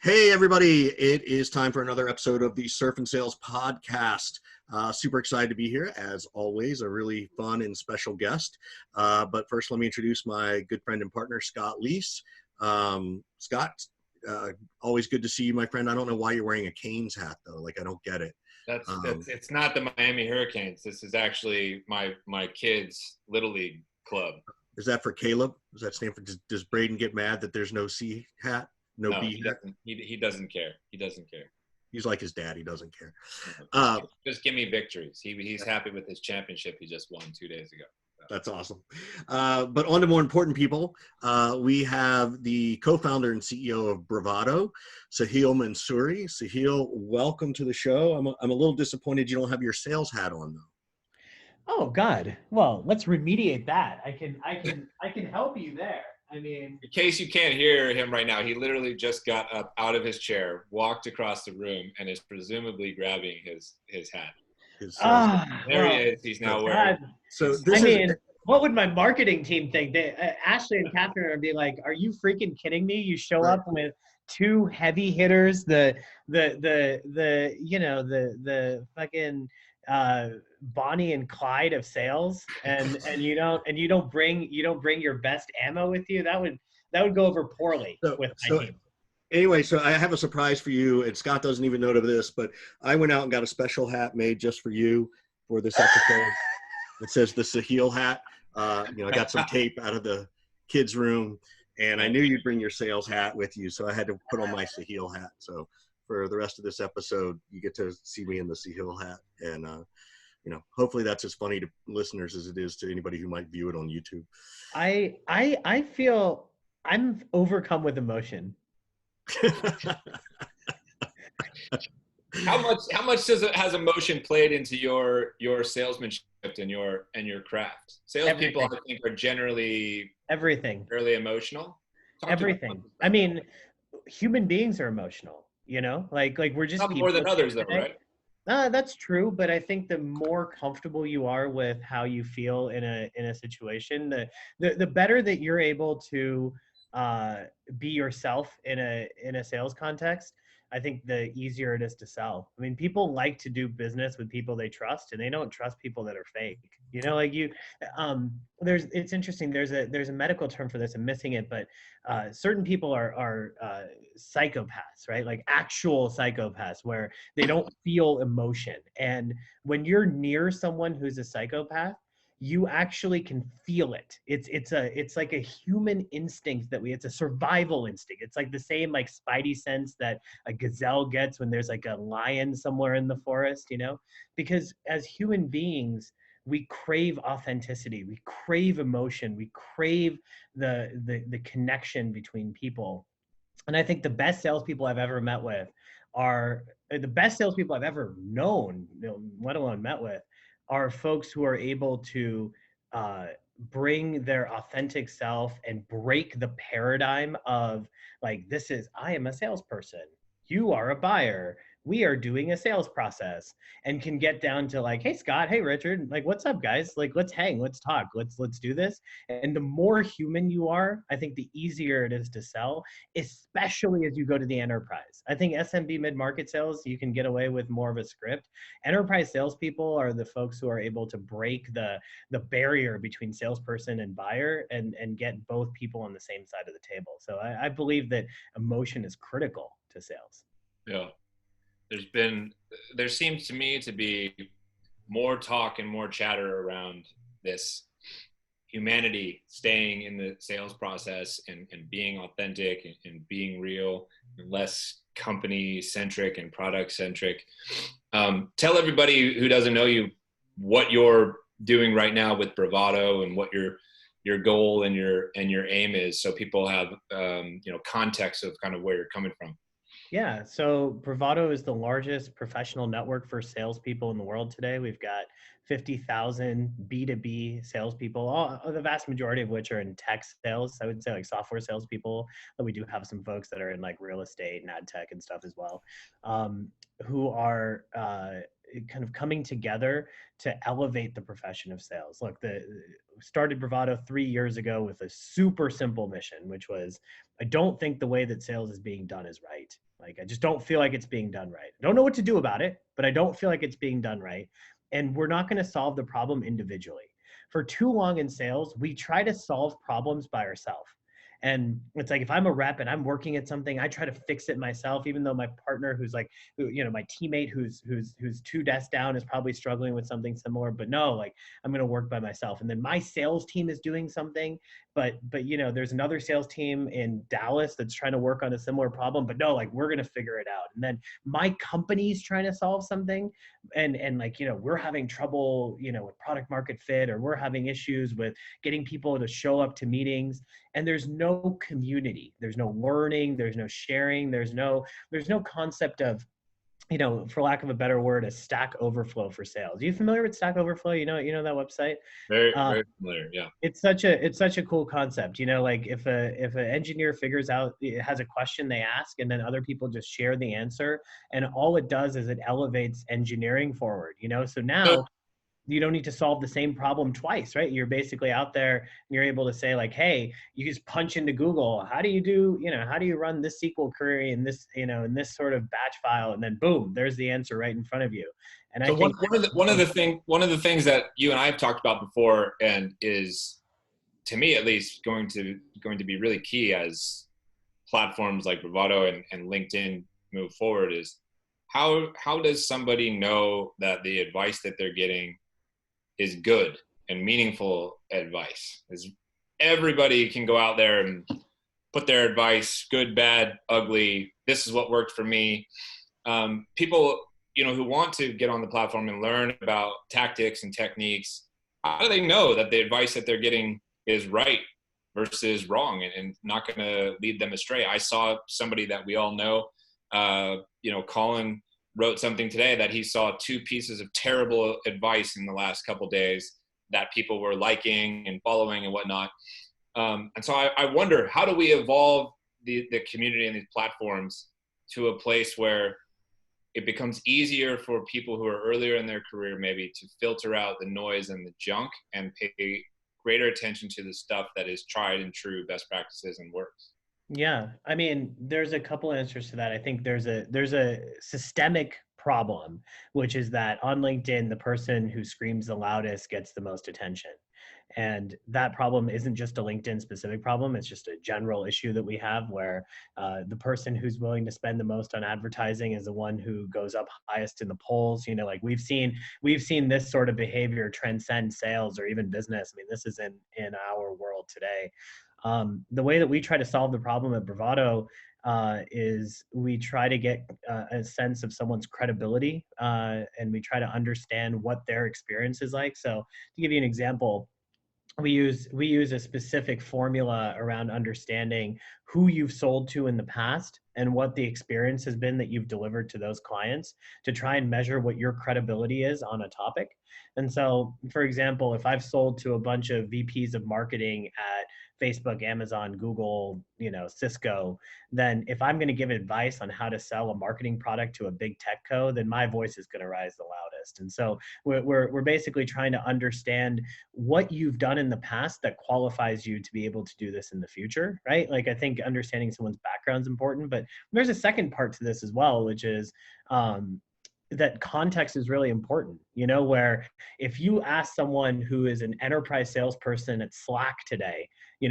Hey, everybody. It is time for another episode of the Surf and Sales podcast. Super excited to be here. As always, a really fun and special guest. But first, let me introduce my good friend and partner, Scott Leese. Scott, always good to see you, my friend. I don't know why you're wearing a Canes hat, though. Like, I don't get it. It's not the Miami Hurricanes. This is actually my kids' Little League club. Is that for Caleb? Does that stand for, does Braden get mad that there's no C hat? No, he doesn't. He doesn't care. He doesn't care. He's like his dad. He doesn't care. Just give me victories. He's happy with his championship he just won 2 days ago. So. That's awesome. But on to more important people. We have the co-founder and CEO of Bravado, Sahil Mansuri. Sahil, welcome to the show. I'm a little disappointed you don't have your sales hat on, though. Oh God. Well, let's remediate that. I can help you there. I mean, in case you can't hear him right now, he literally just got up out of his chair, walked across the room, and is presumably grabbing his hat. There he is. He's now wearing. So what would my marketing team think? Ashley and Catherine would be like, "Are you freaking kidding me? You show up with two heavy hitters, the fucking Bonnie and Clyde of sales, and you don't bring your best ammo with you. That would go over poorly with my team." Anyway, so I have a surprise for you, and Scott doesn't even know of this, but I went out and got a special hat made just for you for this episode. It says the Sahil hat. I got some tape out of the kids' room, and I knew you'd bring your sales hat with you, so I had to put on my Sahil hat. So for the rest of this episode, you get to see me in the Sahil hat, and hopefully that's as funny to listeners as it is to anybody who might view it on YouTube. I feel I'm overcome with emotion. How much has emotion played into your salesmanship and your craft? Salespeople, I think, are generally fairly emotional. Everything. I mean, human beings are emotional. Like we're just some more than others, though, right? That's true, but I think the more comfortable you are with how you feel in a situation, the better that you're able to be yourself in a sales context, I think the easier it is to sell. I mean, people like to do business with people they trust, and they don't trust people that are fake. It's interesting. There's a medical term for this. I'm missing it, but certain people are psychopaths, right? Like actual psychopaths, where they don't feel emotion. And when you're near someone who's a psychopath, you actually can feel it. It's like a human instinct it's a survival instinct. It's like the same like spidey sense that a gazelle gets when there's like a lion somewhere in the forest, because as human beings, we crave authenticity, we crave emotion, we crave the connection between people. And I think the best salespeople I've ever met with are the best salespeople I've ever known, let alone met with, are folks who are able to bring their authentic self and break the paradigm of like, I am a salesperson, you are a buyer, we are doing a sales process, and can get down to like, hey Scott, hey Richard, like what's up guys, like let's hang, let's talk, let's do this. And the more human you are, I think the easier it is to sell, especially as you go to the enterprise. I think SMB mid-market sales, you can get away with more of a script. Enterprise salespeople are the folks who are able to break the barrier between salesperson and buyer and get both people on the same side of the table. So I believe that emotion is critical to sales. Yeah. There seems to me to be more talk and more chatter around this humanity staying in the sales process and being authentic and being real, and less company centric and product centric. Tell everybody who doesn't know you what you're doing right now with Bravado and what your goal and your aim is, so people have context of kind of where you're coming from. Yeah, so Bravado is the largest professional network for salespeople in the world today. We've got 50,000 B2B salespeople, the vast majority of which are in tech sales. I would say like software salespeople, but we do have some folks that are in like real estate and ad tech and stuff as well, who are kind of coming together to elevate the profession of sales. Look, started Bravado 3 years ago with a super simple mission, which was, I don't think the way that sales is being done is right. Like, I just don't feel like it's being done right. I don't know what to do about it, but I don't feel like it's being done right. And we're not going to solve the problem individually. For too long in sales, we try to solve problems by ourselves. And it's like, if I'm a rep and I'm working at something, I try to fix it myself, even though my partner who's like, my teammate who's two desks down is probably struggling with something similar. But no, like, I'm going to work by myself. And then my sales team is doing something, but there's another sales team in Dallas that's trying to work on a similar problem. But no, like, we're going to figure it out. And then my company's trying to solve something, and like, we're having trouble, with product market fit, or we're having issues with getting people to show up to meetings. And there's no community, there's no learning, there's no sharing, there's no concept of, for lack of a better word, a Stack Overflow for sales. Are you familiar with Stack Overflow? You know that website? Very familiar. Yeah. It's such a cool concept. Like, if an engineer figures out, it has a question they ask, and then other people just share the answer, and all it does is it elevates engineering forward. So now you don't need to solve the same problem twice, right? You're basically out there and you're able to say, like, hey, you just punch into Google, how do you run this SQL query in this, in this sort of batch file? And then boom, there's the answer right in front of you. And so I think one of the things that you and I have talked about before, and is, to me at least, going to be really key as platforms like Bravado and LinkedIn move forward, is how does somebody know that the advice that they're getting is good and meaningful advice? Is everybody can go out there and put their advice, good, bad, ugly, this is what worked for me. People, who want to get on the platform and learn about tactics and techniques, how do they know that the advice that they're getting is right versus wrong and not going to lead them astray? I saw somebody that we all know, Colin wrote something today that he saw 2 pieces of terrible advice in the last couple of days that people were liking and following and whatnot. And so I wonder, how do we evolve the community and these platforms to a place where it becomes easier for people who are earlier in their career maybe to filter out the noise and the junk and pay greater attention to the stuff that is tried and true best practices and works? Yeah, I mean, there's a couple answers to that. I think there's a systemic problem, which is that on LinkedIn, the person who screams the loudest gets the most attention. And that problem isn't just a LinkedIn specific problem. It's just a general issue that we have, where the person who's willing to spend the most on advertising is the one who goes up highest in the polls. Like, we've seen this sort of behavior transcend sales or even business. I mean, this is in our world today. The way that we try to solve the problem at Bravado is we try to get a sense of someone's credibility, and we try to understand what their experience is like. So, to give you an example, we use a specific formula around understanding who you've sold to in the past and what the experience has been that you've delivered to those clients, to try and measure what your credibility is on a topic. And so, for example, if I've sold to a bunch of VPs of marketing at Facebook, Amazon, Google, Cisco, then if I'm going to give advice on how to sell a marketing product to a big tech co, then my voice is going to rise the loudest. And so we're basically trying to understand what you've done in the past that qualifies you to be able to do this in the future, right? Like, I think understanding someone's background is important, but there's a second part to this as well, which is that context is really important, where if you ask someone who is an enterprise salesperson at Slack today,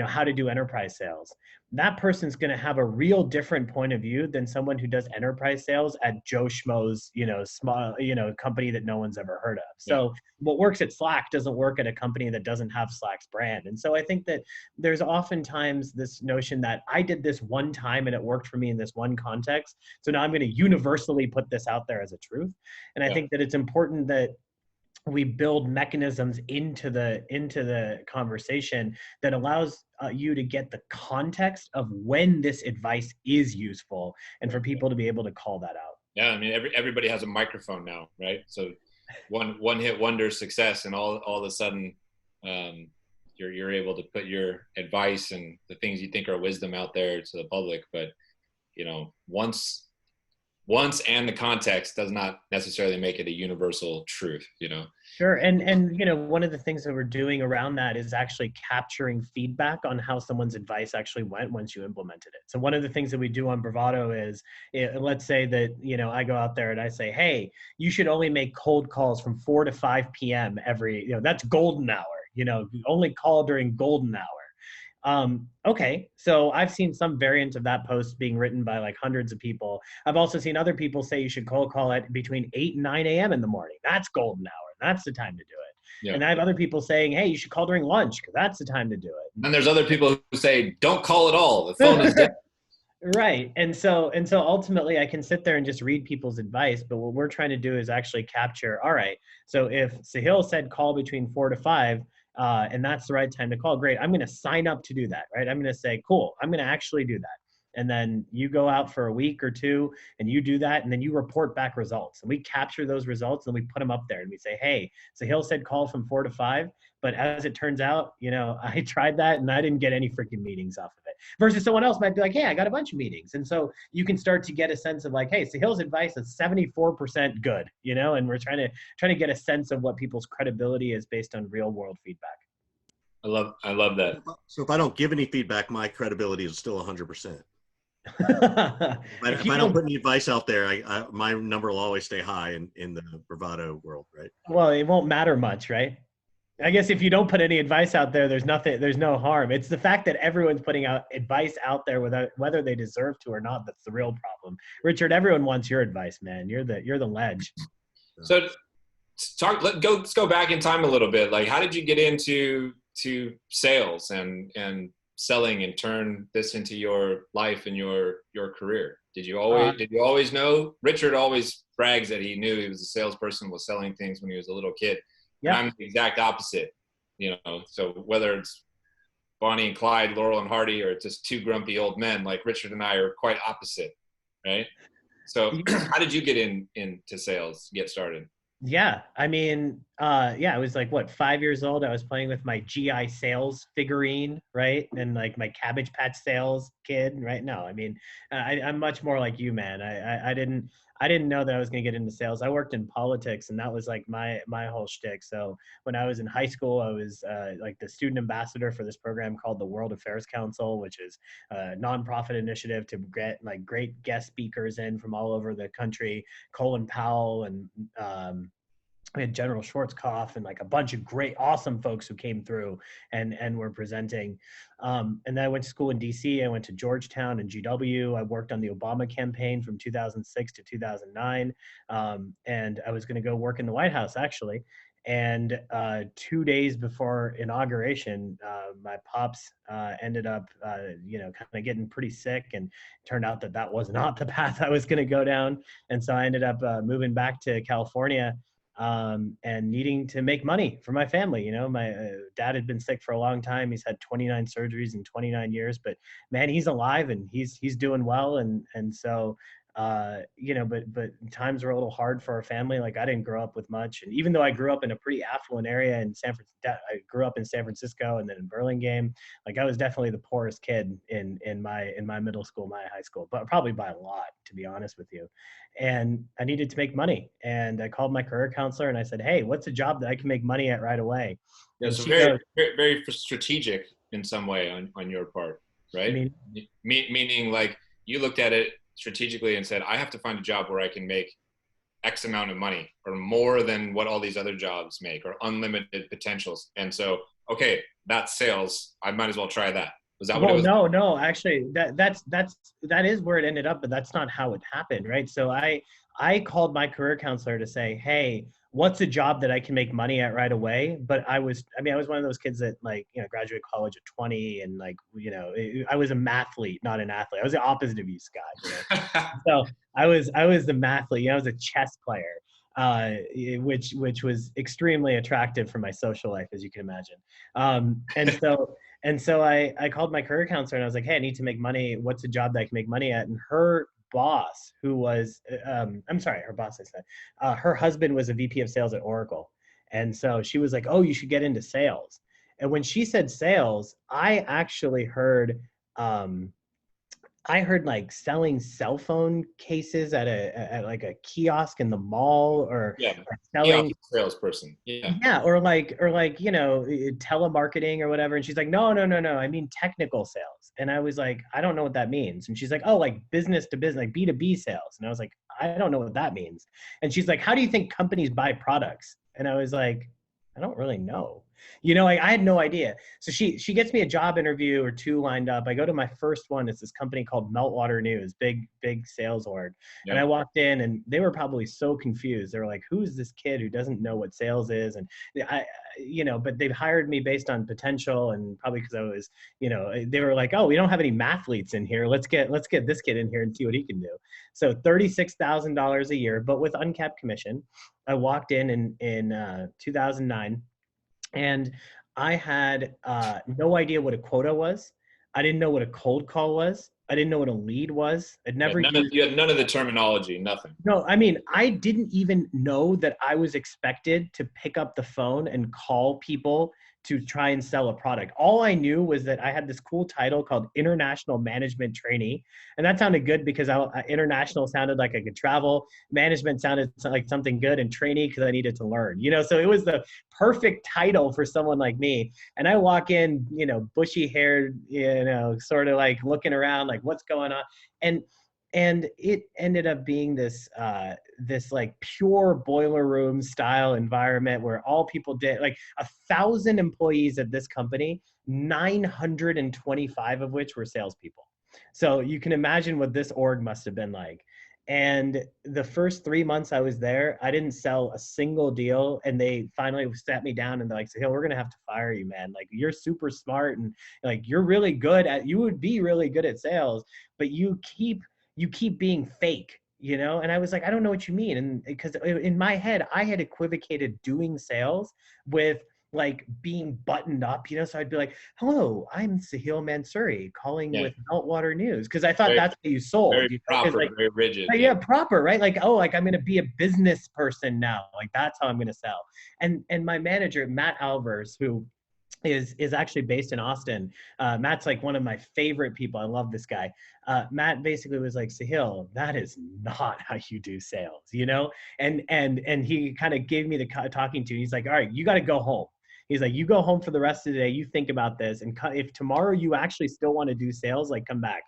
how to do enterprise sales, that person's going to have a real different point of view than someone who does enterprise sales at Joe Schmo's, small, company that no one's ever heard of. So what works at Slack doesn't work at a company that doesn't have Slack's brand. And so I think that there's oftentimes this notion that I did this one time and it worked for me in this one context, so now I'm going to universally put this out there as a truth. And I think that it's important that we build mechanisms into the conversation that allows you to get the context of when this advice is useful, and for people to be able to call that out. Yeah, I mean, everybody has a microphone now, right? So one hit wonder success, and all of a sudden you're able to put your advice and the things you think are wisdom out there to the public. But once once and the context does not necessarily make it a universal truth, you know? Sure. And you know, one of the things that we're doing around that is actually capturing feedback on how someone's advice actually went once you implemented it. So one of the things that we do on Bravado is, let's say that, you know, I go out there and I say, hey, you should only make cold calls from 4 to 5 p.m. every, you know, that's golden hour, you know, only call during golden hour. Okay, so I've seen some variant of that post being written by like hundreds of people. I've also seen other people say you should cold call at between 8 and 9 a.m. in the morning. That's golden hour. That's the time to do it. Yeah. And I have other people saying, hey, you should call during lunch because that's the time to do it. And there's other people who say, don't call at all. The phone is dead. Right. And so ultimately I can sit there and just read people's advice, but what we're trying to do is actually capture, all right, so if Sahil said call between 4 to 5, and that's the right time to call, great. I'm going to sign up to do that, right? I'm going to say, cool, I'm going to actually do that. And then you go out for a week or two and you do that, and then you report back results. And we capture those results and we put them up there and we say, hey, Sahil said call from 4 to 5. But as it turns out, you know, I tried that and I didn't get any freaking meetings off of it. Versus someone else might be like, hey, I got a bunch of meetings. And so you can start to get a sense of like, hey, Sahil's advice is 74% good, you know, and we're trying to get a sense of what people's credibility is based on real world feedback. I love that. So if I don't give any feedback, my credibility is still 100%. If I don't put any advice out there, my number will always stay high in the Bravado world, right? Well, it won't matter much, right? I guess if you don't put any advice out there, there's no harm. It's the fact that everyone's putting out advice out there whether they deserve to or not. That's the real problem. Richard, everyone wants your advice, man. You're the ledge. So let's go back in time a little bit. Like, how did you get into sales and selling and turn this into your life and your career? Did you always know? Richard always brags that he knew he was a salesperson, was selling things when he was a little kid. Yeah. I'm the exact opposite, you know. So whether it's Bonnie and Clyde, Laurel and Hardy, or just two grumpy old men, like Richard and I are quite opposite, right? So how did you get into sales, get started? Yeah, I mean, I was like, 5 years old. I was playing with my GI sales figurine, right? And like my Cabbage Patch sales kid, right? No, I mean, I'm much more like you, man. I didn't know that I was going to get into sales. I worked in politics, and that was like my whole shtick. So when I was in high school, I was like the student ambassador for this program called the World Affairs Council, which is a nonprofit initiative to get like great guest speakers in from all over the country. Colin Powell and we had General Schwarzkopf and like a bunch of great, awesome folks who came through and were presenting. And then I went to school in DC. I went to Georgetown and GW. I worked on the Obama campaign from 2006 to 2009. And I was going to go work in the White House, actually. And 2 days before inauguration, my pops ended up, kind of getting pretty sick, and turned out that was not the path I was going to go down. And so I ended up moving back to California. And needing to make money for my family. You know, my dad had been sick for a long time. He's had 29 surgeries in 29 years, but man, he's alive and he's doing well. And so, but times were a little hard for our family. Like I didn't grow up with much. And even though I grew up in a pretty affluent area in San Francisco, I grew up in San Francisco and then in Burlingame. Like I was definitely the poorest kid in my middle school, my high school, but probably by a lot, to be honest with you. And I needed to make money. And I called my career counselor and I said, hey, what's a job that I can make money at right away? Yeah, so very, very, very strategic in some way on your part, right? Meaning like you looked at it strategically and said, I have to find a job where I can make X amount of money or more than what all these other jobs make, or unlimited potentials. And so, okay, that's sales. I might as well try that. Was that what it was? No, actually that is where it ended up, but that's not how it happened, right? So I called my career counselor to say, hey, what's a job that I can make money at right away? But I was one of those kids that like, graduated college at 20 and like, I was a mathlete, not an athlete. I was the opposite of you, Scott. So I was the mathlete. I was a chess player, which was extremely attractive for my social life, as you can imagine. And so I called my career counselor and I was like, hey, I need to make money. What's a job that I can make money at? And her boss, who was, her boss, I said, her husband was a VP of sales at Oracle. And so she was like, oh, you should get into sales. And when she said sales, I actually heard I heard like selling cell phone cases at like a kiosk in the mall, Yeah. or Yeah. selling, Salesperson. Yeah. yeah, or like, telemarketing or whatever. And she's like, no, no, no, no, I mean technical sales. And I was like, I don't know what that means. And she's like, oh, like business to business, like B2B sales. And I was like, I don't know what that means. And she's like, how do you think companies buy products? And I was like, I don't really know. Like I had no idea. So she gets me a job interview or two lined up. I go to my first one. It's this company called Meltwater News, big sales org. And I Yeah. walked in and they were probably so confused. They were like, who's this kid who doesn't know what sales is? And but they've hired me based on potential, and probably because I was, they were like, oh, we don't have any mathletes in here. Let's get this kid in here and see what he can do. So $36,000 a year, but with uncapped commission. I walked in 2009, and I had no idea what a quota was. I didn't know what a cold call was. I didn't know what a lead was. I'd never used. You had none of the terminology, nothing. No, I mean, I didn't even know that I was expected to pick up the phone and call people to try and sell a product. All I knew was that I had this cool title called International Management Trainee. And that sounded good because international sounded like I could travel. Management sounded like something good, and trainee because I needed to learn. So it was the perfect title for someone like me. And I walk in, bushy haired, sort of like looking around like what's going on. And it ended up being this like pure boiler room style environment where all people did, like 1,000 employees at this company, 925 of which were salespeople. So you can imagine what this org must have been like. And the first 3 months I was there, I didn't sell a single deal. And they finally sat me down and they're like, Sahil, we're going to have to fire you, man. Like, you're super smart and like, you would be really good at sales, but you keep being fake, And I was like, I don't know what you mean. And because in my head, I had equivocated doing sales with like being buttoned up, So I'd be like, hello, I'm Sahil Mansuri calling with Meltwater News. Cause I thought that's what you sold. Very proper, like, very rigid. Yeah, proper, right? Like, oh, like I'm going to be a business person now. Like that's how I'm going to sell. And my manager, Matt Alvers, who is actually based in Austin. Matt's like one of my favorite people. I love this guy. Matt basically was like, Sahil, that is not how you do sales, And he kind of gave me the talking to. He's like, all right, you got to go home. He's like, you go home for the rest of the day. You think about this. And if tomorrow you actually still want to do sales, like come back.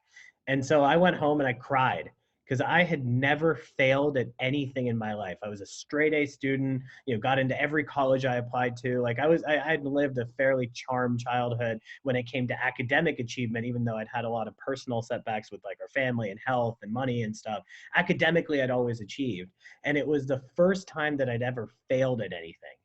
And so I went home and I cried because I had never failed at anything in my life. I was a straight A student, got into every college I applied to. Like I had lived a fairly charmed childhood when it came to academic achievement, even though I'd had a lot of personal setbacks with like our family and health and money and stuff. Academically, I'd always achieved. And it was the first time that I'd ever failed at anything.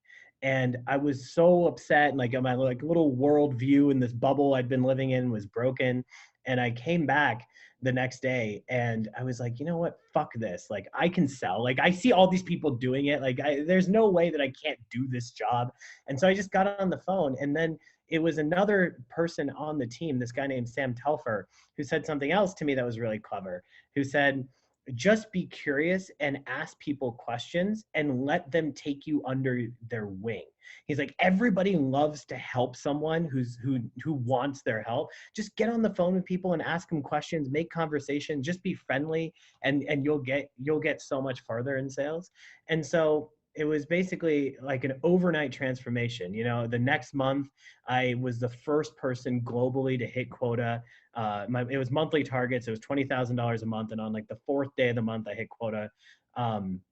And I was so upset, and like my like little worldview in this bubble I'd been living in was broken. And I came back the next day and I was like, you know what? Fuck this. Like I can sell. Like I see all these people doing it. Like there's no way that I can't do this job. And so I just got on the phone, and then it was another person on the team, this guy named Sam Telfer, who said something else to me that was really clever, who said, just be curious and ask people questions and let them take you under their wing. He's like, everybody loves to help someone who wants their help. Just get on the phone with people and ask them questions, make conversation, just be friendly, and you'll get so much farther in sales. And so it was basically like an overnight transformation. The next month I was the first person globally to hit quota. It was monthly targets. It was $20,000 a month. And on like the fourth day of the month, I hit quota. And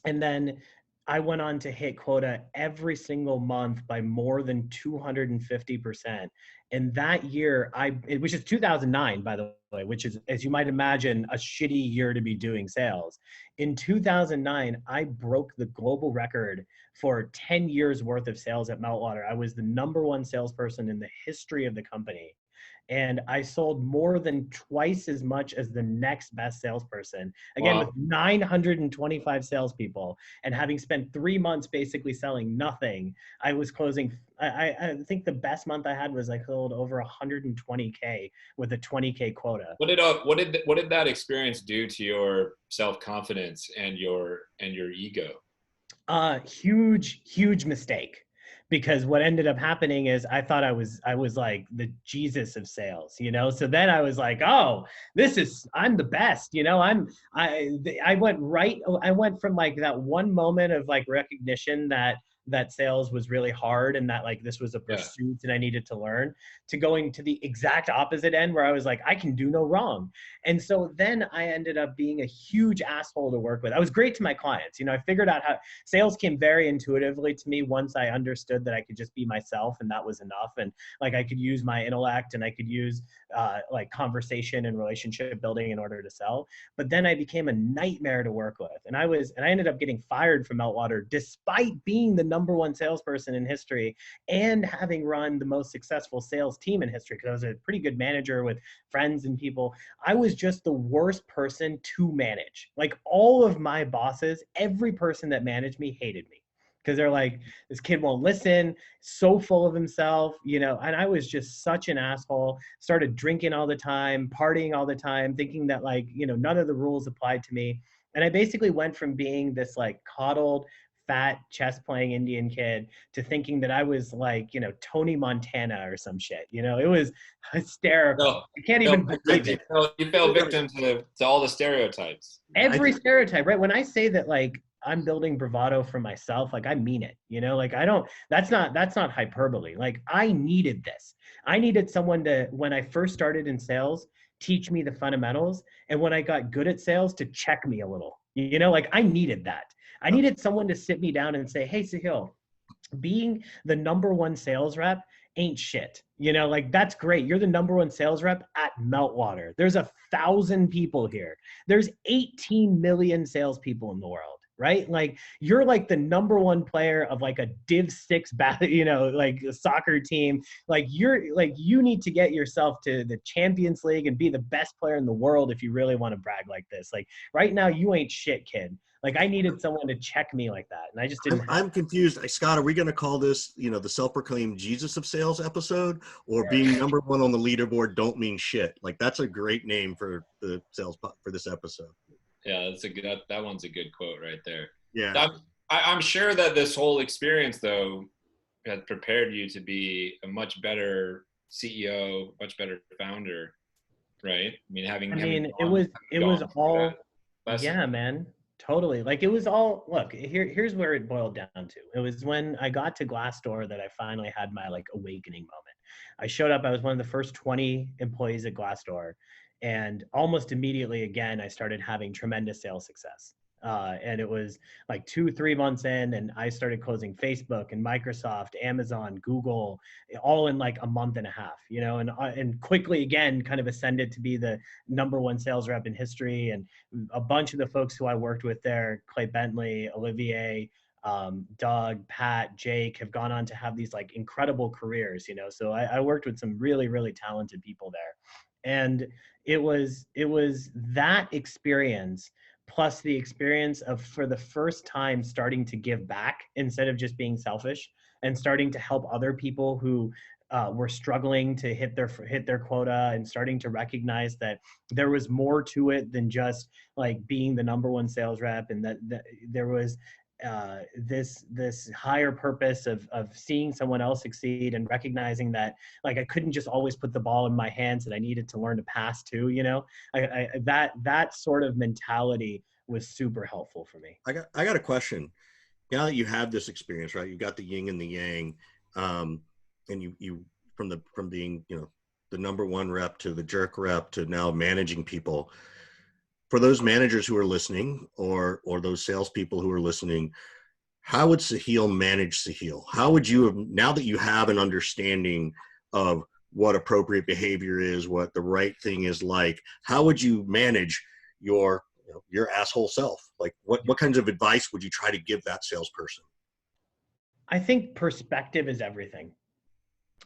then I went on to hit quota every single month by more than 250%. And that year, which is 2009, by the way, which is, as you might imagine, a shitty year to be doing sales. In 2009, I broke the global record for 10 years worth of sales at Meltwater. I was the #1 salesperson in the history of the company. And I sold more than twice as much as the next best salesperson. Again, wow. With 925 salespeople, and having spent 3 months basically selling nothing, I was closing. I think the best month I had was I sold over 120K with a 20K quota. What did that experience do to your self-confidence and your ego? Huge mistake. because what ended up happening is I thought I was like the Jesus of sales, you know? So then I was like, oh, I'm the best, you know? I went from like that one moment of like recognition that sales was really hard and that like this was a Yeah. pursuit and I needed to learn, to going to the exact opposite end where I was like, I can do no wrong. And so then I ended up being a huge asshole to work with. I was great to my clients. You know, I figured out how sales came very intuitively to me once I understood that I could just be myself and that was enough. And like I could use my intellect and I could use like conversation and relationship building in order to sell. But then I became a nightmare to work with. And I ended up getting fired from Meltwater despite being the number one salesperson in history and having run the most successful sales team in history, because I was a pretty good manager with friends and people. I was just the worst person to manage. Like all of my bosses, every person that managed me hated me because they're like, this kid won't listen, so full of himself, you know. And I was just such an asshole, started drinking all the time, partying all the time, thinking that like, you know, none of the rules applied to me. And I basically went from being this like coddled, fat chess playing Indian kid to thinking that I was like, you know, Tony Montana or some shit. You know, it was hysterical. No, I can't even believe it. You fell victim to all the stereotypes. Every stereotype, right? When I say that like I'm building bravado for myself, like I mean it, you know, like that's not hyperbole. Like I needed this. I needed someone to, when I first started in sales, teach me the fundamentals. And when I got good at sales, to check me a little, you know, like I needed that. I needed someone to sit me down and say, hey, Sahil, being the number one sales rep ain't shit. You know, like that's great. You're the number one sales rep at Meltwater. There's 1,000 people here. There's 18 million salespeople in the world, right? Like you're like the number one player of like a Div 6 you know, like a soccer team. Like you need to get yourself to the Champions League and be the best player in the world if you really want to brag like this. Like right now you ain't shit, kid. Like I needed someone to check me like that, and I just didn't. I'm confused. Scott, are we going to call this, you know, the self-proclaimed Jesus of sales episode, or being number one on the leaderboard don't mean shit? Like that's a great name for the sales for this episode. Yeah, that's a good. That one's a good quote right there. Yeah, I'm sure that this whole experience though had prepared you to be a much better CEO, much better founder, right? I mean, it was all. Yeah, man. Totally. Like it was all, look, here's where it boiled down to. It was when I got to Glassdoor that I finally had my like awakening moment. I showed up, I was one of the first 20 employees at Glassdoor, and almost immediately again, I started having tremendous sales success. And it was like 2-3 months in, and I started closing Facebook and Microsoft, Amazon, Google, all in like a month and a half, you know, and quickly again kind of ascended to be the number one sales rep in history. And a bunch of the folks who I worked with there, Clay Bentley, Olivier, Doug, Pat, Jake, have gone on to have these like incredible careers, you know. So I worked with some really, really talented people there. And it was that experience plus the experience of, for the first time, starting to give back instead of just being selfish, and starting to help other people who were struggling to hit their quota, and starting to recognize that there was more to it than just like being the number one sales rep, and that there was this higher purpose of seeing someone else succeed, and recognizing that like I couldn't just always put the ball in my hands, and I needed to learn to pass too, you know. That sort of mentality was super helpful for me. I got a question. Now that you have this experience, right? You got the yin and the yang, and you from being, you know, the number one rep to the jerk rep to now managing people. For those managers who are listening, or those salespeople who are listening, how would Sahil manage Sahil? How would you have, now that you have an understanding of what appropriate behavior is, what the right thing is like, how would you manage your asshole self? Like what kinds of advice would you try to give that salesperson? I think perspective is everything.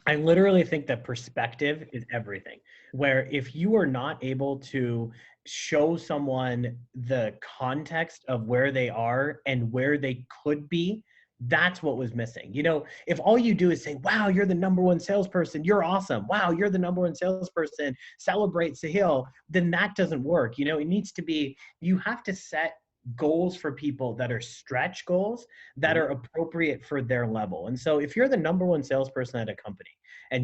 I literally think that perspective is everything. Where if you are not able to show someone the context of where they are and where they could be, that's what was missing. You know, if all you do is say, wow, you're the number one salesperson, you're awesome, wow, you're the number one salesperson, celebrate Sahil, then that doesn't work. You know, it needs to be, you have to set goals for people that are stretch goals that are appropriate for their level. And so if you're the number one salesperson at a company and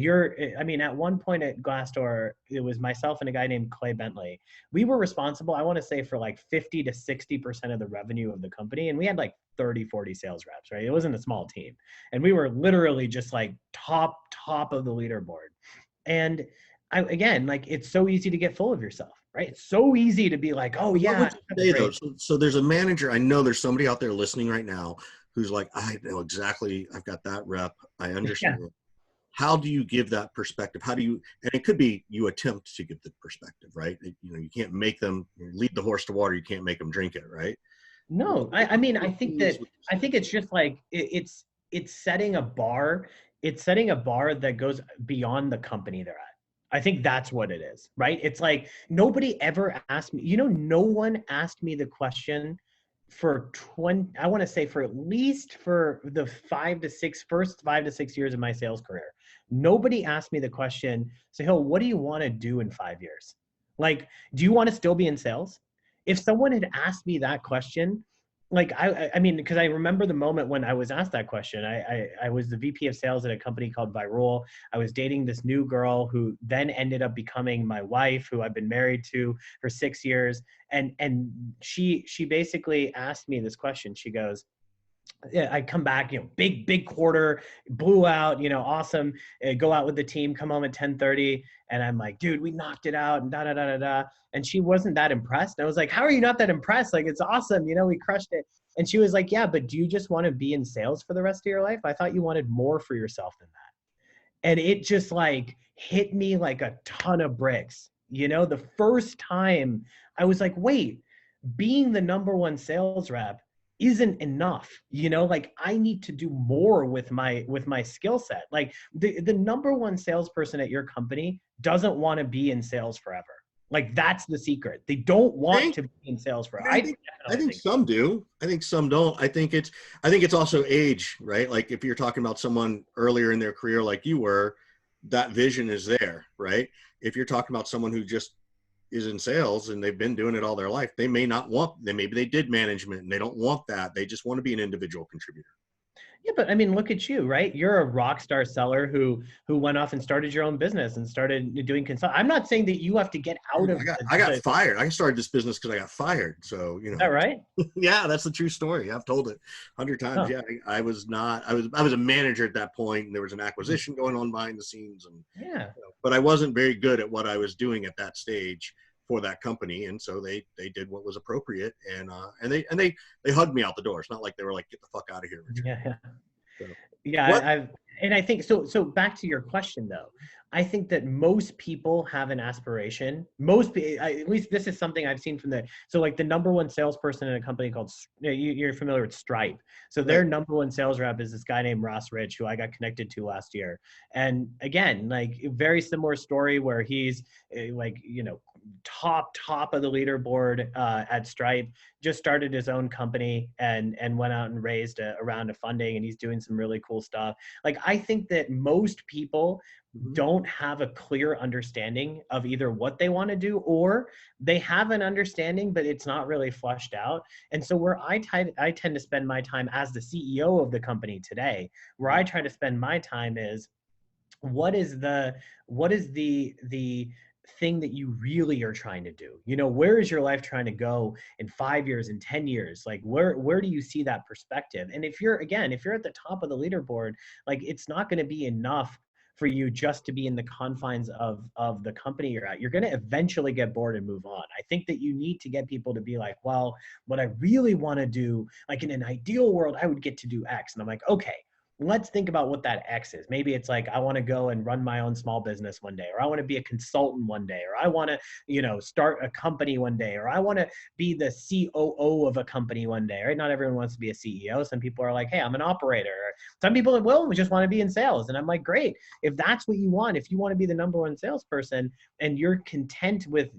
I mean, at one point at Glassdoor, it was myself and a guy named Clay Bentley. We were responsible, I want to say, for like 50 to 60% of the revenue of the company. And we had like 30, 40 sales reps, right? It wasn't a small team. And we were literally just like top of the leaderboard. And again, like, it's so easy to get full of yourself, right? It's so easy to be like, oh yeah. What would you say, though? So there's a manager. I know there's somebody out there listening right now who's like, I know exactly. I've got that rep. I understand. Yeah. How do you give that perspective? How do you, and it could be you attempt to give the perspective, right? You can't make them lead the horse to water. You can't make them drink it, right? No, I mean, I think it's just like, it's setting a bar. It's setting a bar that goes beyond the company they're at. I think that's what it is, right? It's like, nobody ever asked me, no one asked me the question I want to say for at least for the first 5 to 6 years of my sales career. Nobody asked me the question, Sahil, what do you want to do in 5 years? Like, do you want to still be in sales? If someone had asked me that question, like, I mean, because I remember the moment when I was asked that question. I was the VP of sales at a company called Viral. I was dating this new girl who then ended up becoming my wife, who I've been married to for 6 years. And she basically asked me this question. She goes, yeah, I come back, big quarter, blew out, awesome. Go out with the team, come home at 10:30. And I'm like, dude, we knocked it out and da, da, da, da, da. And she wasn't that impressed. And I was like, how are you not that impressed? Like, it's awesome. We crushed it. And she was like, yeah, but do you just want to be in sales for the rest of your life? I thought you wanted more for yourself than that. And it just like hit me like a ton of bricks. The first time I was like, wait, being the number one sales rep isn't enough. Like, I need to do more with my skill set. Like, the number one salesperson at your company doesn't want to be in sales forever. Like, that's the secret. They don't want to be in sales forever. I think some do. I think some don't. I think it's also age, right? Like, if you're talking about someone earlier in their career, like you were, that vision is there, right? If you're talking about someone who just is in sales and they've been doing it all their life, they may not want, maybe they did management and they don't want that. They just want to be an individual contributor. Yeah, but I mean, look at you, right? You're a rock star seller who went off and started your own business and started doing consult. I'm not saying that you have to get out of. I got fired. I started this business because I got fired. So Is that right? Yeah, that's the true story. I've told it 100 times. Oh. Yeah, I was a manager at that point, and there was an acquisition going on behind the scenes, and but I wasn't very good at what I was doing at that stage for that company, and so they did what was appropriate, and they hugged me out the door. It's not like they were like, get the fuck out of here, Richard. Yeah. So, yeah, I think so back to your question though, I think that most people have an aspiration. At least this is something I've seen from like the number one salesperson in a company called, you're familiar with Stripe. So their number one sales rep is this guy named Ross Rich, who I got connected to last year. And again, like, very similar story where he's like, top of the leaderboard at Stripe, just started his own company and went out and raised a round of funding, and he's doing some really cool stuff. Like, I think that most people don't have a clear understanding of either what they want to do, or they have an understanding, but it's not really fleshed out. And so where I tend to spend my time as the CEO of the company today, where I try to spend my time is, what is the thing that you really are trying to do? Where is your life trying to go in 5 years, in 10 years? Like, where do you see that perspective? And if you're at the top of the leaderboard, like, it's not going to be enough for you just to be in the confines of the company you're at. You're going to eventually get bored and move on. I think that you need to get people to be like, well, what I really want to do, like, in an ideal world, I would get to do X. And I'm like, okay, let's think about what that X is. Maybe it's like, I want to go and run my own small business one day, or I want to be a consultant one day, or I want to, start a company one day, or I want to be the COO of a company one day, right? Not everyone wants to be a CEO. Some people are like, hey, I'm an operator. Some people just want to be in sales. And I'm like, great. If that's what you want, if you want to be the number one salesperson and you're content with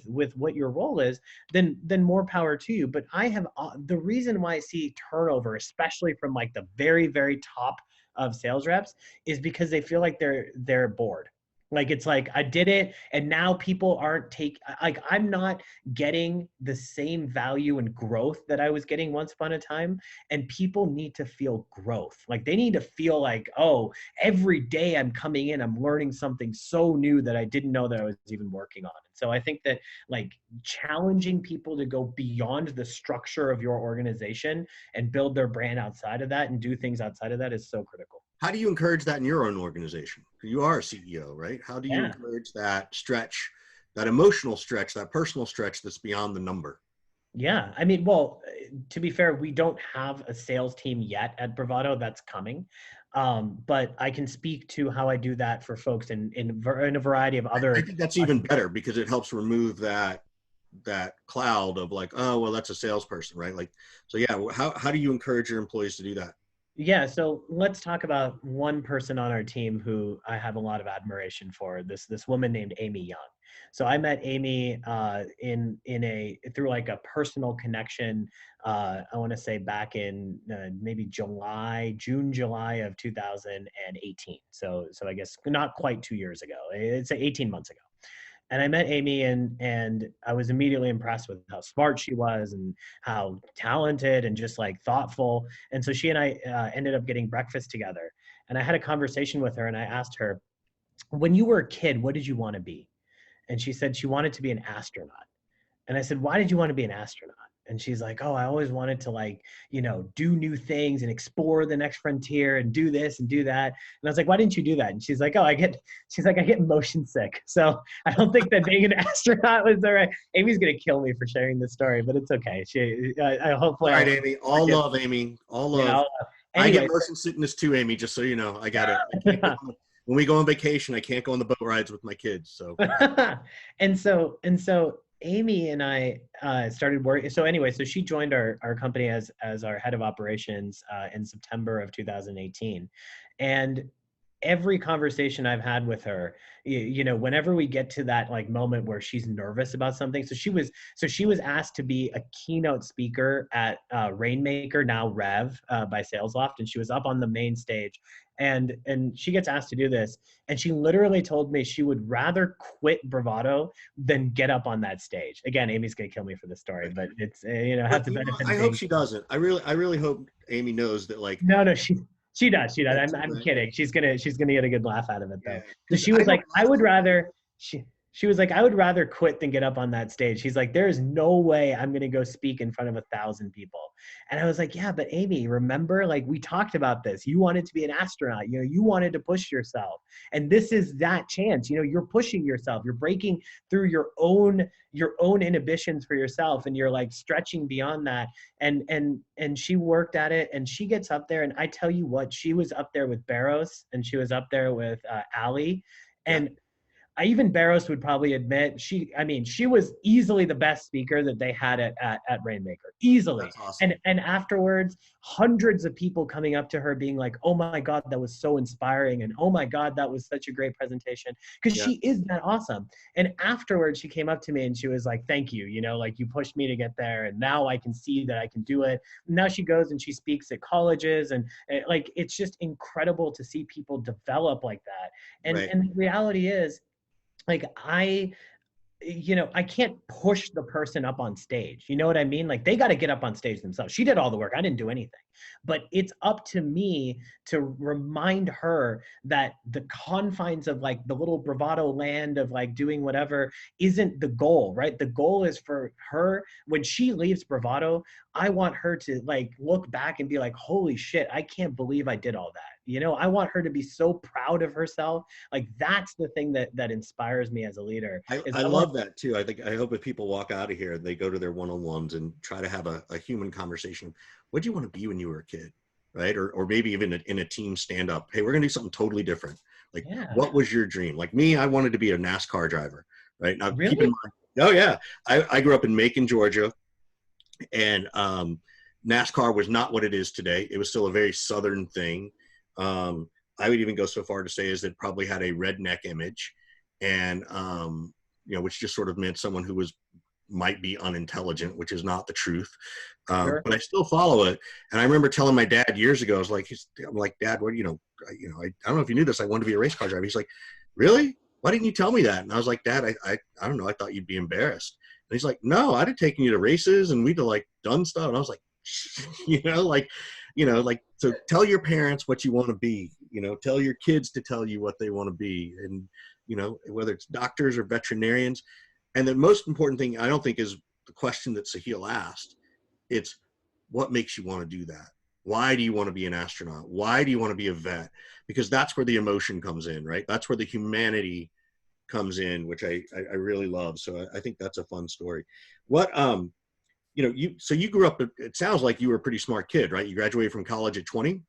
what your role is, then more power to you. But I have the reason why I see turnover, especially from like the very, very top of sales reps, is because they feel like they're bored. Like, it's like, I did it, and now people aren't like, I'm not getting the same value and growth that I was getting once upon a time. And people need to feel growth. Like, they need to feel like, oh, every day I'm coming in, I'm learning something so new that I didn't know that I was even working on. So I think that, like, challenging people to go beyond the structure of your organization and build their brand outside of that and do things outside of that is so critical. How do you encourage that in your own organization? You are a CEO, right? How do you Yeah. encourage that stretch, that emotional stretch, that personal stretch that's beyond the number? Yeah, I mean, well, to be fair, we don't have a sales team yet at Bravado. That's coming. But I can speak to how I do that for folks in a variety of other. I think that's even better because it helps remove that cloud of like, oh, well, that's a salesperson, right? Like, so yeah, how do you encourage your employees to do that? Yeah, so let's talk about one person on our team who I have a lot of admiration for. This woman named Amy Young. So I met Amy through like a personal connection. I want to say back in maybe June, July of 2018. So I guess not quite 2 years ago. It's 18 months ago. And I met Amy, and I was immediately impressed with how smart she was and how talented and just like thoughtful. And so she and I ended up getting breakfast together. And I had a conversation with her, and I asked her, when you were a kid, what did you want to be? And she said she wanted to be an astronaut. And I said, why did you want to be an astronaut? And she's like, oh, I always wanted to, like, do new things and explore the next frontier and do this and do that. And I was like, why didn't you do that? And she's like, I get motion sick. So I don't think that being an astronaut was all right. Amy's going to kill me for sharing this story, but it's okay. I hopefully. All right, Amy, all love, Amy, all love. Yeah, anyway. I get motion sickness too, Amy, just so you know. I got it. When we go on vacation, I can't go on the boat rides with my kids. So, and so Amy and I started working. So anyway, so she joined our company as our head of operations in September of 2018. And every conversation I've had with her, whenever we get to that like moment where she's nervous about something. So she was asked to be a keynote speaker at Rainmaker, now Rev, by SalesLoft. And she was up on the main stage. And she gets asked to do this, and she literally told me she would rather quit Bravado than get up on that stage. Again, Amy's gonna kill me for the story, but it's has the benefit. I hope she doesn't. I really hope Amy knows that. Like, no, she does. I'm kidding. She's gonna get a good laugh out of it though. So she was like, I would rather. She was like, I would rather quit than get up on that stage. She's like, there is no way I'm going to go speak in front of 1,000 people. And I was like, yeah, but Amy, remember, like, we talked about this. You wanted to be an astronaut. You wanted to push yourself. And this is that chance. You're pushing yourself. You're breaking through your own inhibitions for yourself. And you're like stretching beyond that. And she worked at it, and she gets up there. And I tell you what, she was up there with Barros, and she was up there with Ali. And even Barros would probably admit she was easily the best speaker that they had at Rainmaker, easily. That's awesome. And afterwards, hundreds of people coming up to her being like, "Oh my God, that was so inspiring," and "Oh my God, that was such a great presentation," because she is that awesome. And afterwards, she came up to me and she was like, "Thank you, like you pushed me to get there, and now I can see that I can do it." And now she goes and she speaks at colleges, and like it's just incredible to see people develop like that. And the reality is, like, I can't push the person up on stage. You know what I mean? Like, they got to get up on stage themselves. She did all the work. I didn't do anything. But it's up to me to remind her that the confines of like the little Bravado land of like doing whatever isn't the goal, right? The goal is for her, when she leaves Bravado, I want her to like look back and be like, holy shit, I can't believe I did all that. I want her to be so proud of herself. Like, that's the thing that inspires me as a leader. I love that too. I hope if people walk out of here, they go to their one-on-ones and try to have a human conversation. What do you want to be when you were a kid? Right. Or maybe even in a team stand up. Hey, we're going to do something totally different. Like, what was your dream? Like me, I wanted to be a NASCAR driver. Right. Now, really? Keep in mind, oh yeah. I grew up in Macon, Georgia. And NASCAR was not what it is today. It was still a very Southern thing. I would even go so far to say is that it probably had a redneck image, and which just sort of meant someone who might be unintelligent, which is not the truth. Sure. But I still follow it. And I remember telling my dad years ago, I'm like, Dad, what, I don't know if you knew this. I wanted to be a race car driver. He's like, really? why didn't you tell me that? And I was like, Dad, I don't know. I thought you'd be embarrassed. And he's like, no, I'd have taken you to races and we'd have like done stuff. And I was like, so tell your parents what you want to be, tell your kids to tell you what they want to be. And, whether it's doctors or veterinarians. And the most important thing I don't think is the question that Sahil asked. It's what makes you want to do that? Why do you want to be an astronaut? Why do you want to be a vet? Because that's where the emotion comes in, right? That's where the humanity comes in, which I really love. So I think that's a fun story. What, you grew up, it sounds like you were a pretty smart kid, right? You graduated from college at 20?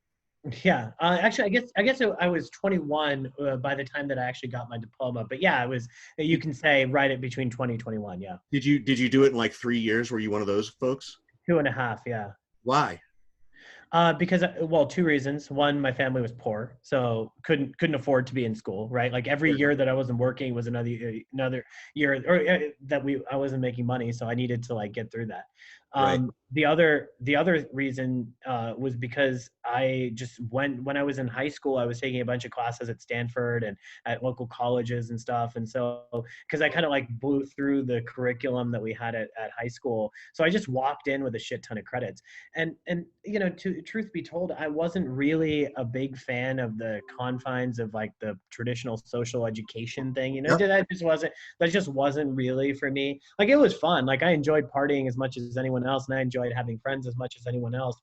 Yeah, actually, I guess I was 21 by the time that I actually got my diploma. But yeah, it was, you can say right at between 20 and 21. Yeah. Did you do it in like 3 years? Were you one of those folks? 2.5. Yeah. Why? Because, well, two reasons. One, my family was poor, so couldn't afford to be in school, right? Like every year that I wasn't working was another year, or I wasn't making money, so I needed to like get through that. Right. The other reason was because I just when I was in high school, I was taking a bunch of classes at Stanford and at local colleges and stuff, and so because I kind of like blew through the curriculum that we had at high school, so I just walked in with a shit ton of credits. And to truth be told, I wasn't really a big fan of the confines of like the traditional social education thing. Yep. That just wasn't really for me. Like it was fun. Like I enjoyed partying as much as anyone else, and I enjoyed having friends as much as anyone else.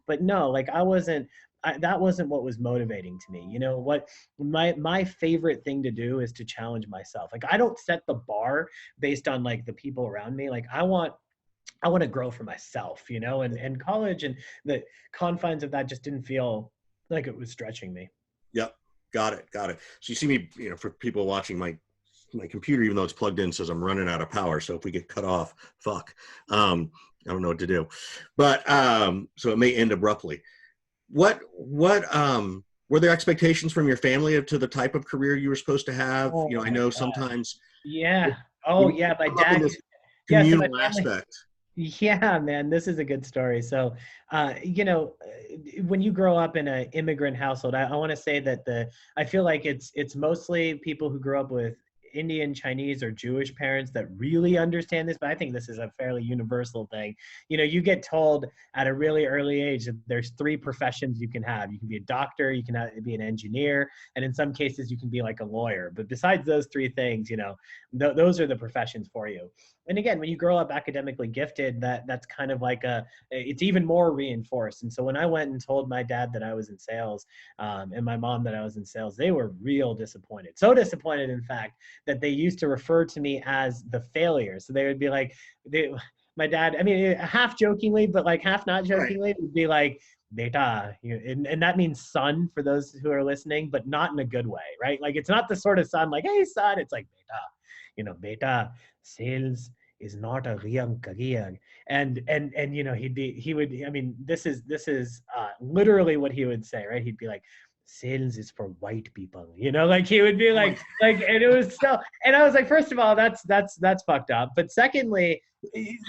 But no, like that wasn't what was motivating to me. What my favorite thing to do is to challenge myself. Like I don't set the bar based on like the people around me. Like I want to grow for myself, and college and the confines of that just didn't feel like it was stretching me. Yep. Got it. So you see me, for people watching, my computer, even though it's plugged in, says I'm running out of power. So if we get cut off, fuck. I don't know what to do, but so it may end abruptly. What were there expectations from your family to the type of career you were supposed to have? I know sometimes. Yeah. Oh yeah. My dad. Communal aspect. Yeah, man, this is a good story. So, when you grow up in an immigrant household, I want to say that I feel like it's mostly people who grew up with Indian, Chinese, or Jewish parents that really understand this, but I think this is a fairly universal thing. You get told at a really early age that there's 3 professions you can have. You can be a doctor, you can be an engineer, and in some cases you can be like a lawyer. But besides those 3 things, those are the professions for you. And again, when you grow up academically gifted, that's kind of like it's even more reinforced. And so when I went and told my dad that I was in sales, and my mom that I was in sales, they were real disappointed. So disappointed, in fact, that they used to refer to me as the failure. So they would be like, my dad, I mean, half jokingly, but like half not jokingly, would be like, beta, and that means son for those who are listening, but not in a good way, right? Like it's not the sort of son like, hey son, it's like beta, sales is not a real career. And this is literally what he would say, right? He'd be like, sales is for white people, like he would be like, and it was so, and I was like, first of all, that's fucked up. But secondly,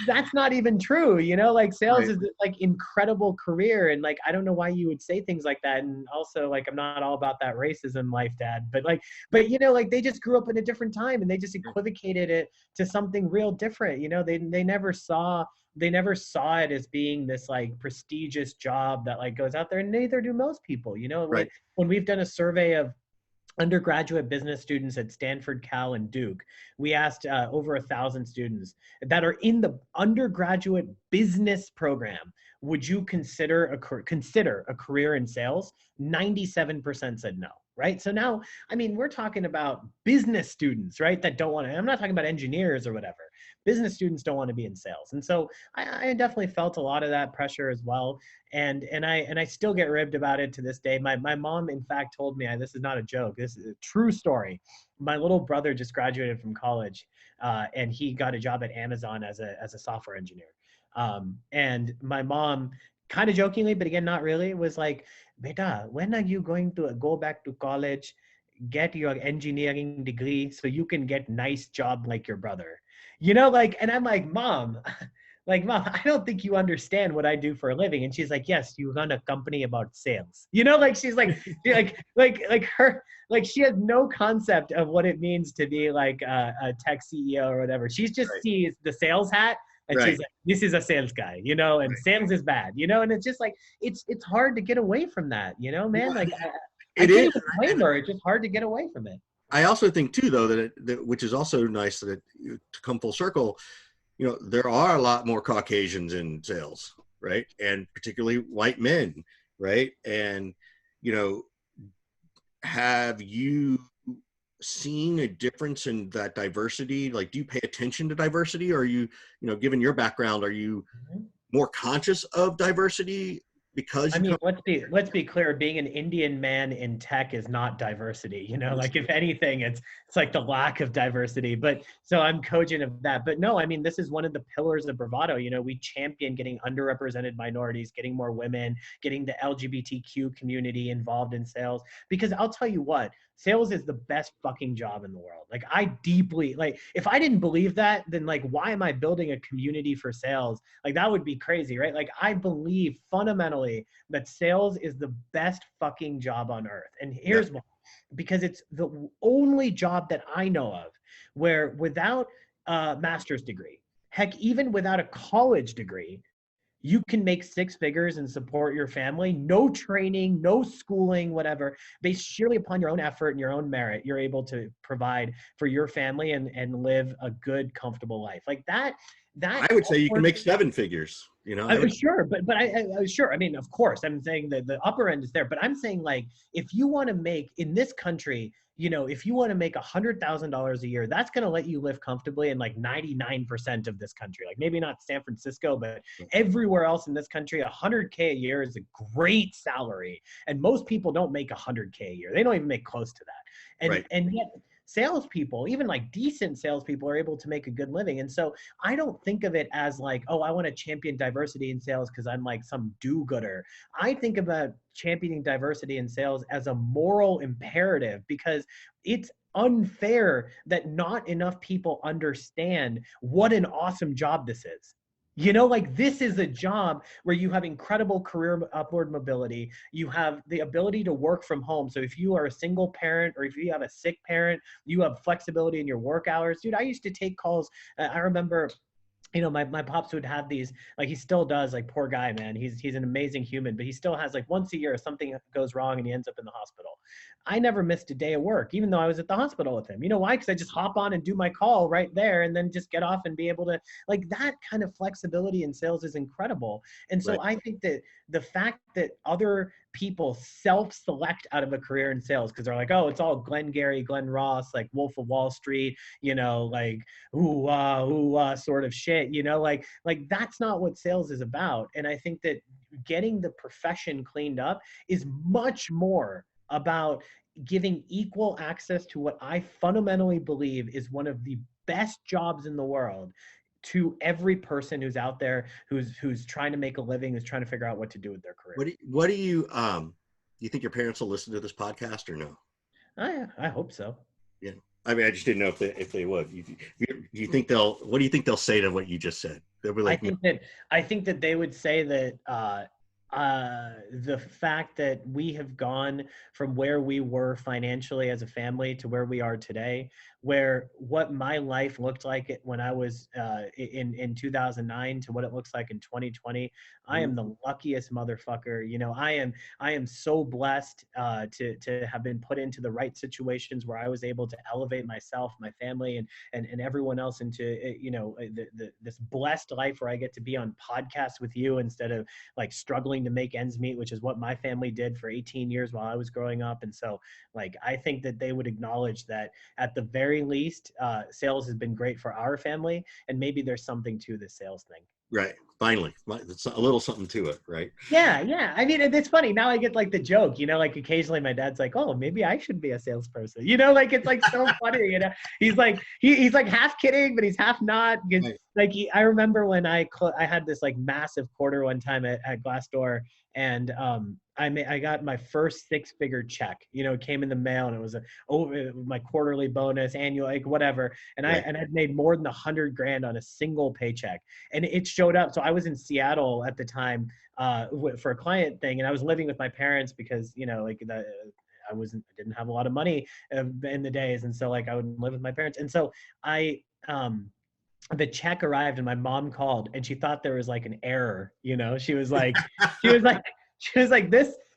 that's not even true, like sales Right. is this like incredible career. And like, I don't know why you would say things like that. And also like, I'm not all about that racism life, Dad, but like they just grew up in a different time and they just equivocated it to something real different. They never saw it as being this like prestigious job that like goes out there, and neither do most people. Right. When we've done a survey of undergraduate business students at Stanford, Cal, and Duke, we asked over 1,000 students that are in the undergraduate business program, would you consider a career in sales? 97% said no, right? So now, I mean, we're talking about business students, right? That don't want to, I'm not talking about engineers or whatever. Business students don't want to be in sales. And so I definitely felt a lot of that pressure as well. And I still get ribbed about it to this day. My mom, in fact, told me, this is not a joke, this is a true story. My little brother just graduated from college, and he got a job at Amazon as a software engineer. And my mom, kind of jokingly, but again, not really, was like, beta, when are you going to go back to college, get your engineering degree so you can get nice job like your brother? And I'm like, Mom, like, Mom, I don't think you understand what I do for a living. And she's like, yes, you run a company about sales. You know, like she's like, she has no concept of what it means to be like a tech CEO or whatever. She just Right. sees the sales hat and Right. she's like, this is a sales guy, you know, and Right. sales is bad, you know, and it's just like, it's hard to get away from that, you know, man. Like I It can't is. even blame her. It's just hard to get away from it. I also think too, though, that which is also nice that to come full circle, there are a lot more Caucasians in sales, right? And particularly white men, right? And, you know, have you seen a difference in that diversity? Like, do you pay attention to diversity? Or are you, given your background, are you more conscious of diversity because I you mean, come? let's be clear. Being an Indian man in tech is not diversity. You know, like if anything, it's like the lack of diversity. But so I'm cogent of that. But no, I mean, this is one of the pillars of Bravado. You know, we champion getting underrepresented minorities, getting more women, getting the LGBTQ community involved in sales. Because I'll tell you what, sales is the best fucking job in the world. Like I deeply like. If I didn't believe that, then like, why am I building a community for sales? Like that would be crazy, right? Like I believe fundamentally that sales is the best fucking job on earth. And here's why. Because it's the only job that I know of where without a master's degree, heck, even without a college degree, you can make six figures and support your family. No training, no schooling, whatever. Based sheerly upon your own effort and your own merit, you're able to provide for your family and live a good, comfortable life. Like that. I would say you can make seven figures. Sure, but I sure. I mean, of course, I'm saying that the upper end is there, but I'm saying like, if you want to make in this country, you know, if you want to make $100,000 a year, that's going to let you live comfortably in like 99% of this country. Like maybe not San Francisco, but everywhere else in this country, $100K a year is a great salary, and most people don't make $100K a year. They don't even make close to that, and yet salespeople, even like decent salespeople, are able to make a good living. And so I don't think of it as like, oh, I want to champion diversity in sales because I'm like some do-gooder. I think about championing diversity in sales as a moral imperative because it's unfair that not enough people understand what an awesome job this is. You know, like this is a job where you have incredible career upward mobility. You have the ability to work from home. So if you are a single parent or if you have a sick parent, you have flexibility in your work hours. Dude, I used to take calls. I remember, you know, my pops would have these, like he still does, like poor guy, man. He's an amazing human, but he still has like once a year something goes wrong and he ends up in the hospital. I never missed a day of work, even though I was at the hospital with him. You know why? Because I just hop on and do my call right there and then just get off and be able to, like, that kind of flexibility in sales is incredible. And so I think that the fact that other people self-select out of a career in sales because they're like, oh, it's all Glenn Gary, Glenn Ross, like Wolf of Wall Street, you know, like sort of shit, you know, like that's not what sales is about. And I think that getting the profession cleaned up is much more about giving equal access to what I fundamentally believe is one of the best jobs in the world to every person who's out there who's trying to make a living, who's trying to figure out what to do with their career. What do you think your parents will listen to this podcast or no? I hope so. Yeah. I mean, I just didn't know if they would. Do you think what do you think they'll say to what you just said? They'll be like, I think that they would say that the fact that we have gone from where we were financially as a family to where we are today, where what my life looked like when I was in 2009 to what it looks like in 2020, I am the luckiest motherfucker. You know, I am so blessed to have been put into the right situations where I was able to elevate myself, my family, and everyone else into, you know, this blessed life where I get to be on podcasts with you instead of like struggling to make ends meet, which is what my family did for 18 years while I was growing up. And so like, I think that they would acknowledge that at the very least, sales has been great for our family, and maybe there's something to the sales thing. Right. Finally, it's a little something to it, right? Yeah. I mean, it's funny. Now I get like the joke, you know, like occasionally my dad's like, oh, maybe I should be a salesperson. You know, like it's like so funny, you know. He's like, he's like half kidding, but he's half not. Right. Like I remember when I had this like massive quarter one time at Glassdoor, and I got my first 6-figure check. It came in the mail, and it was my quarterly bonus, annual, like whatever. And Right. I'd made more than $100,000 on a single paycheck, and it showed up. So I was in Seattle at the time for a client thing, and I was living with my parents because I didn't have a lot of money in the days, and so like I would live with my parents, and so the check arrived and my mom called and she thought there was like an error. She was like,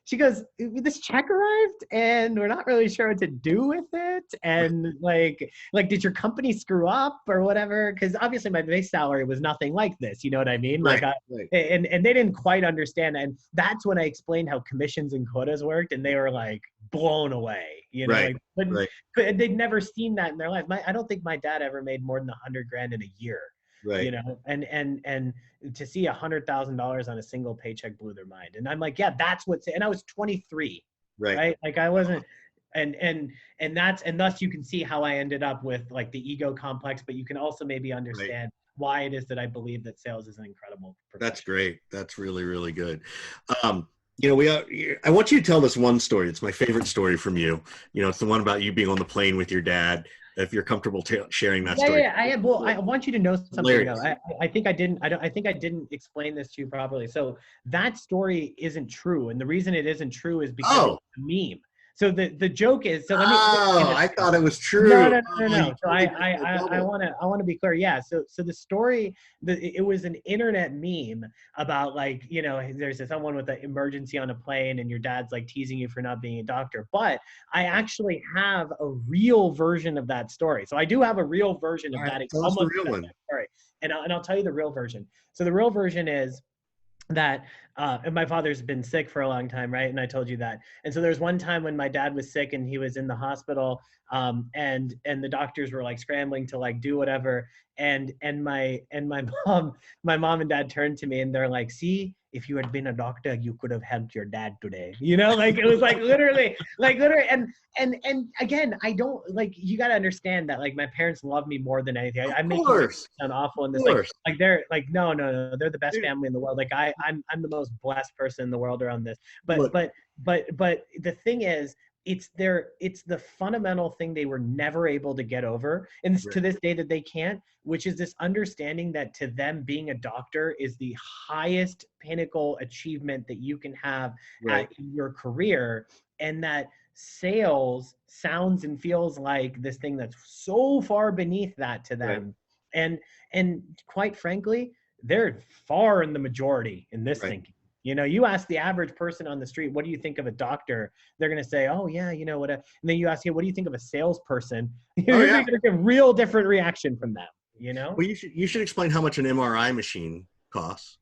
she goes, this check arrived and we're not really sure what to do with it. And like, did your company screw up or whatever? Cause obviously my base salary was nothing like this. You know what I mean? Right. And they didn't quite understand. And that's when I explained how commissions and quotas worked. And they were like blown away, Right. They'd never seen that in their life. I don't think my dad ever made more than $100,000 in a year. Right. And to see $100,000 on a single paycheck blew their mind. And I'm like, yeah, that's and I was 23, right? Like I wasn't, and thus you can see how I ended up with like the ego complex, but you can also maybe understand why it is that I believe that sales is an incredible profession. That's great. That's really, really good. I want you to tell this one story. It's my favorite story from you. It's the one about you being on the plane with your dad. If you're comfortable sharing that story. Yeah, I am. Well, I want you to know something though. I think I didn't explain this to you properly. So that story isn't true, and the reason it isn't true is because it's a meme. So the joke is, so let me. I thought it was true. No. So I want to be clear. Yeah. So the story, it was an internet meme about like, there's someone with an emergency on a plane and your dad's like teasing you for not being a doctor. But I actually have a real version of that story. So I do have a real version of that. Tell us the real one. Story. And I'll tell you the real version. So the real version is that and my father's been sick for a long time, right? And I told you that. And so there's one time when my dad was sick and he was in the hospital, and the doctors were like scrambling to like do whatever. And my mom and dad turned to me and they're like, see, if you had been a doctor, you could have helped your dad today. Like it was like literally. And again, I don't like, you got to understand that like my parents love me more than anything. I make it sound awful in this, like they're like, no, they're the best family in the world. Like I'm the most blessed person in the world around this. But the thing is, it's the fundamental thing they were never able to get over, and to this day that they can't, which is this understanding that to them being a doctor is the highest pinnacle achievement that you can have in your career, and that sales sounds and feels like this thing that's so far beneath that to them. And quite frankly, they're far in the majority in this thinking. You ask the average person on the street, what do you think of a doctor? They're going to say, oh yeah, what? And then you ask, what do you think of a salesperson? You're going to get a real different reaction from them. Well, you should explain how much an MRI machine costs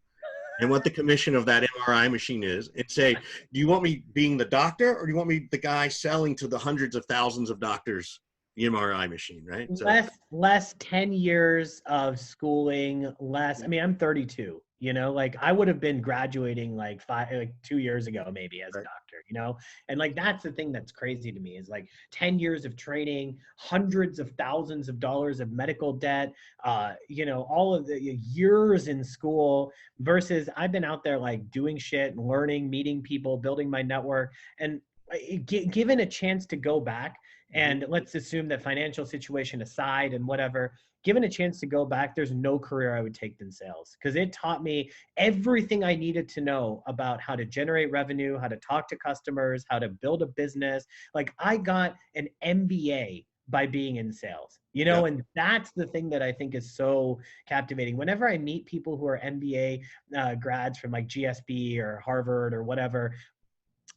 and what the commission of that MRI machine is, and say, do you want me being the doctor, or do you want me the guy selling to the hundreds of thousands of doctors the MRI machine, right? So, less 10 years of schooling, less. I mean, I'm 32. Like I would have been graduating like 2 years ago, maybe as a doctor, and like, that's the thing that's crazy to me is like 10 years of training, hundreds of thousands of dollars of medical debt, all of the years in school versus I've been out there like doing shit, learning, meeting people, building my network, and given a chance to go back. And let's assume that financial situation aside and whatever, given a chance to go back, there's no career I would take than sales, because it taught me everything I needed to know about how to generate revenue, how to talk to customers, how to build a business. Like I got an MBA by being in sales, and that's the thing that I think is so captivating. Whenever I meet people who are MBA grads from like GSB or Harvard or whatever,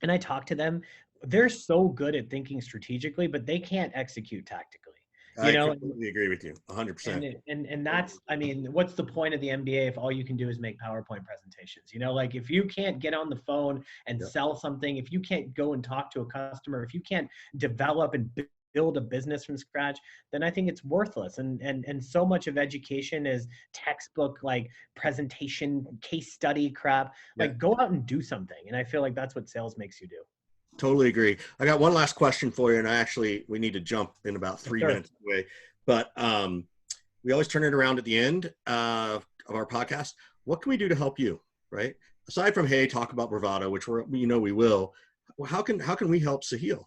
and I talk to them, they're so good at thinking strategically, but they can't execute tactically. I completely agree with you, 100%. And that's, I mean, what's the point of the MBA if all you can do is make PowerPoint presentations? Like if you can't get on the phone and sell something, if you can't go and talk to a customer, if you can't develop and build a business from scratch, then I think it's worthless. And so much of education is textbook, like presentation, case study crap. Like go out and do something. And I feel like that's what sales makes you do. Totally agree. I got one last question for you, and we need to jump in about 3 minutes away. But we always turn it around at the end of our podcast. What can we do to help you, right? aside from, hey, talk about Bravado, which we will, well, how can we help Sahil?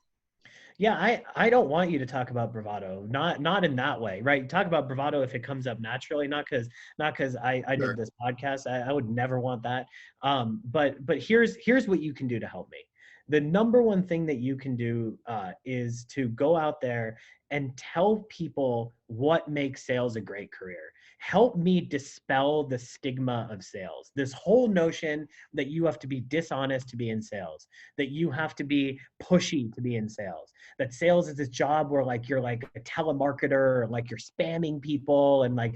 Yeah, I don't want you to talk about Bravado, not in that way, right? Talk about Bravado if it comes up naturally, not because I Sure. did this podcast. I would never want that. But here's what you can do to help me. The number one thing that you can do is to go out there and tell people what makes sales a great career. Help me dispel the stigma of sales. This whole notion that you have to be dishonest to be in sales, that you have to be pushy to be in sales, that sales is this job where like you're like a telemarketer, or like you're spamming people, and like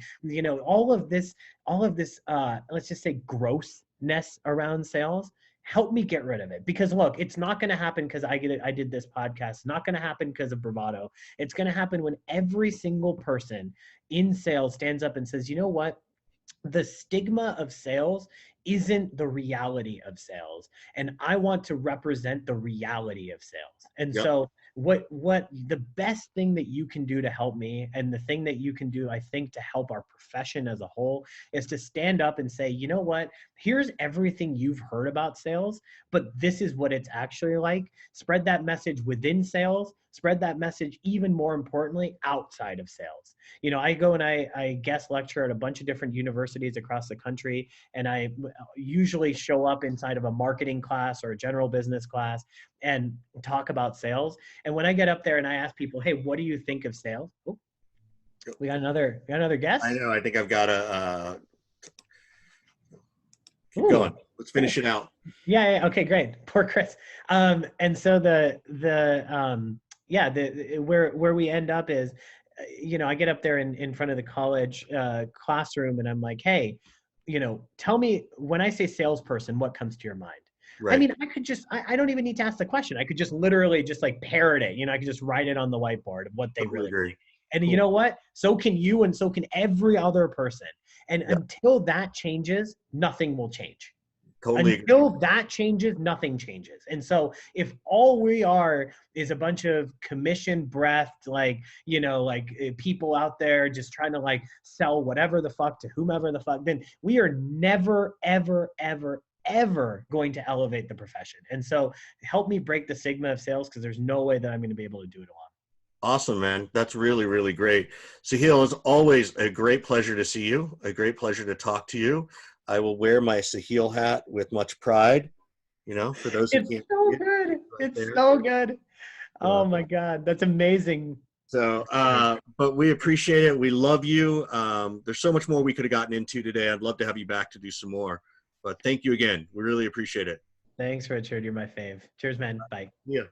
all of this let's just say grossness around sales. Help me get rid of it, because look, it's not going to happen because I did this podcast. It's not going to happen because of Bravado. It's going to happen when every single person in sales stands up and says, you know what, the stigma of sales isn't the reality of sales, and I want to represent the reality of sales. And Yep. so what the best thing that you can do to help me, and the thing that you can do, I think, to help our profession as a whole, is to stand up and say, you know what, here's everything you've heard about sales, but this is what it's actually like. Spread that message within sales, spread that message, even more importantly, outside of sales. I go and I guest lecture at a bunch of different universities across the country, and I usually show up inside of a marketing class or a general business class and talk about sales. And when I get up there and I ask people, hey, what do you think of sales? Oh, we got another guest. I know. I think I've got to keep Ooh, going. Let's finish it out. Yeah. Okay, great. Poor Chris. And so where we end up is, I get up there in front of the college classroom, and I'm like, hey, tell me, when I say salesperson, what comes to your mind? Right. I mean, I could just, I don't even need to ask the question. I could just literally just like parrot it. I could just write it on the whiteboard of what they Totally really agree. think. And Cool. you know what? So can you, and so can every other person. And Yep. until that changes, nothing will change. Totally Until agree. that changes, nothing changes. And so if all we are is a bunch of commission breathed, people out there just trying to like sell whatever the fuck to whomever the fuck, then we are never, ever, ever, ever going to elevate the profession. And so help me break the stigma of sales, because there's no way that I'm going to be able to do it alone. Awesome, man. That's really, really great. Sahil, it's always a great pleasure to see you, a great pleasure to talk to you. I will wear my Sahil hat with much pride, for those who It's can't. so good. Right It's there. so good. Oh my God. That's amazing. So, but we appreciate it. We love you. There's so much more we could have gotten into today. I'd love to have you back to do some more, but thank you again. We really appreciate it. Thanks, Richard. You're my fave. Cheers, man. Bye. Yeah.